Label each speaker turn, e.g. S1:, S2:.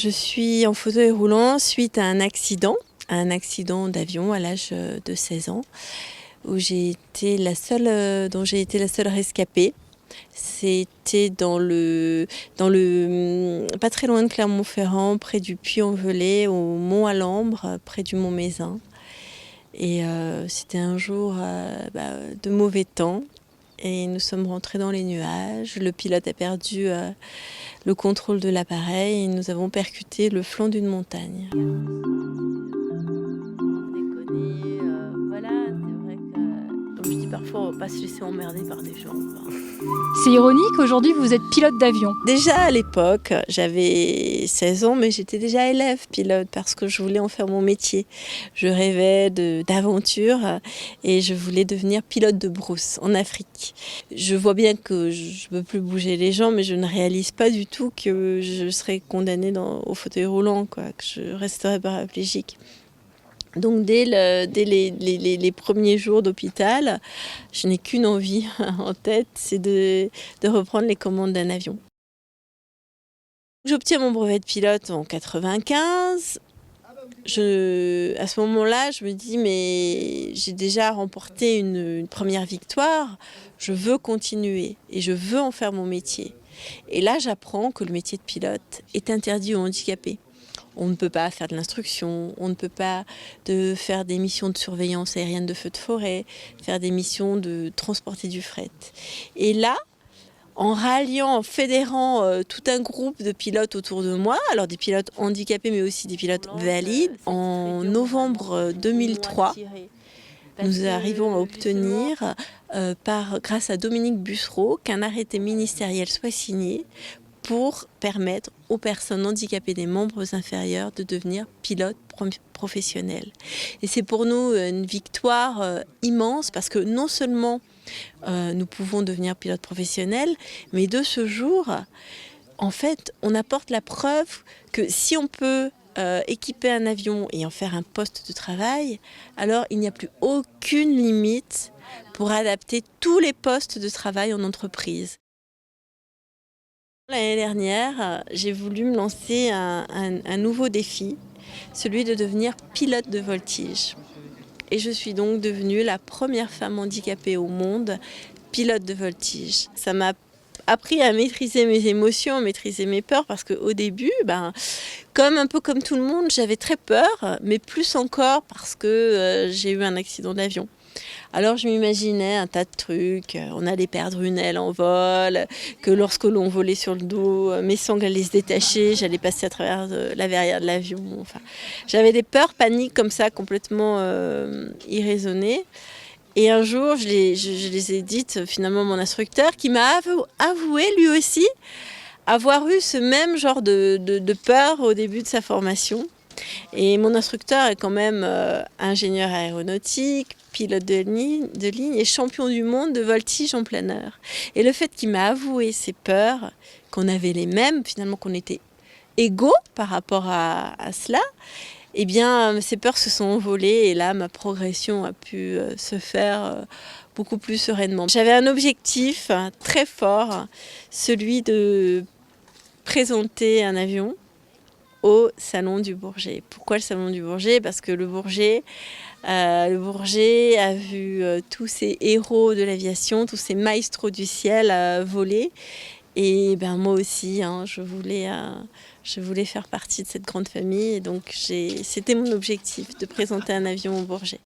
S1: Je suis en fauteuil roulant suite à un accident d'avion à l'âge de 16 ans, où j'ai été la seule, dont j'ai été la seule rescapée. C'était pas très loin de Clermont-Ferrand, près du Puy-en-Velay, au Mont-à-Lambre, près du Mont-Mézin. Et c'était un jour de mauvais temps. Et nous sommes rentrés dans les nuages. Le pilote a perdu le contrôle de l'appareil et nous avons percuté le flanc d'une montagne. Voilà, c'est vrai que, comme je dis parfois, on ne va pas se laisser emmerder par des gens.
S2: C'est ironique, aujourd'hui vous êtes pilote d'avion.
S1: Déjà à l'époque, j'avais 16 ans, mais j'étais déjà élève pilote parce que je voulais en faire mon métier. Je rêvais d'aventure et je voulais devenir pilote de brousse en Afrique. Je vois bien que je ne peux plus bouger les gens, mais je ne réalise pas du tout que je serais condamnée au fauteuil roulant, que je resterais paraplégique. Donc dès les premiers jours d'hôpital, je n'ai qu'une envie en tête, c'est de reprendre les commandes d'un avion. J'obtiens mon brevet de pilote en 95. À ce moment-là, je me dis, mais j'ai déjà remporté une première victoire, je veux continuer et je veux en faire mon métier. Et là, j'apprends que le métier de pilote est interdit aux handicapés. On ne peut pas faire de l'instruction, on ne peut pas faire des missions de surveillance aérienne de feux de forêt, faire des missions de transporter du fret. Et là, en fédérant tout un groupe de pilotes autour de moi, alors des pilotes handicapés mais aussi des pilotes valides, en novembre 2003, nous arrivons à obtenir, grâce à Dominique Bussereau, qu'un arrêté ministériel soit signé pour permettre aux personnes handicapées des membres inférieurs de devenir pilotes professionnels. Et c'est pour nous une victoire immense parce que non seulement nous pouvons devenir pilotes professionnels, mais de ce jour, en fait, on apporte la preuve que si on peut équiper un avion et en faire un poste de travail, alors il n'y a plus aucune limite pour adapter tous les postes de travail en entreprise. L'année dernière, j'ai voulu me lancer un nouveau défi, celui de devenir pilote de voltige. Et je suis donc devenue la première femme handicapée au monde pilote de voltige. Ça m'a appris à maîtriser mes émotions, à maîtriser mes peurs, parce qu'au début, un peu comme tout le monde, j'avais très peur, mais plus encore parce que j'ai eu un accident d'avion. Alors je m'imaginais un tas de trucs, on allait perdre une aile en vol, que lorsque l'on volait sur le dos, mes sangles allaient se détacher, j'allais passer à travers la verrière de l'avion. Enfin, j'avais des peurs, paniques comme ça, complètement irraisonnées. Et un jour, je les ai dites finalement à mon instructeur, qui m'a avoué lui aussi avoir eu ce même genre de peur au début de sa formation. Et mon instructeur est quand même ingénieur aéronautique, pilote de ligne et champion du monde de voltige en plein air. Et le fait qu'il m'a avoué ses peurs, qu'on avait les mêmes, finalement qu'on était égaux par rapport à cela, eh bien ces peurs se sont envolées et là ma progression a pu se faire beaucoup plus sereinement. J'avais un objectif très fort, celui de présenter un avion au Salon du Bourget. Pourquoi le Salon du Bourget? Parce que le Bourget a vu tous ces héros de l'aviation, tous ces maestros du ciel voler. Et moi aussi, je voulais faire partie de cette grande famille. Et donc c'était mon objectif, de présenter un avion au Bourget.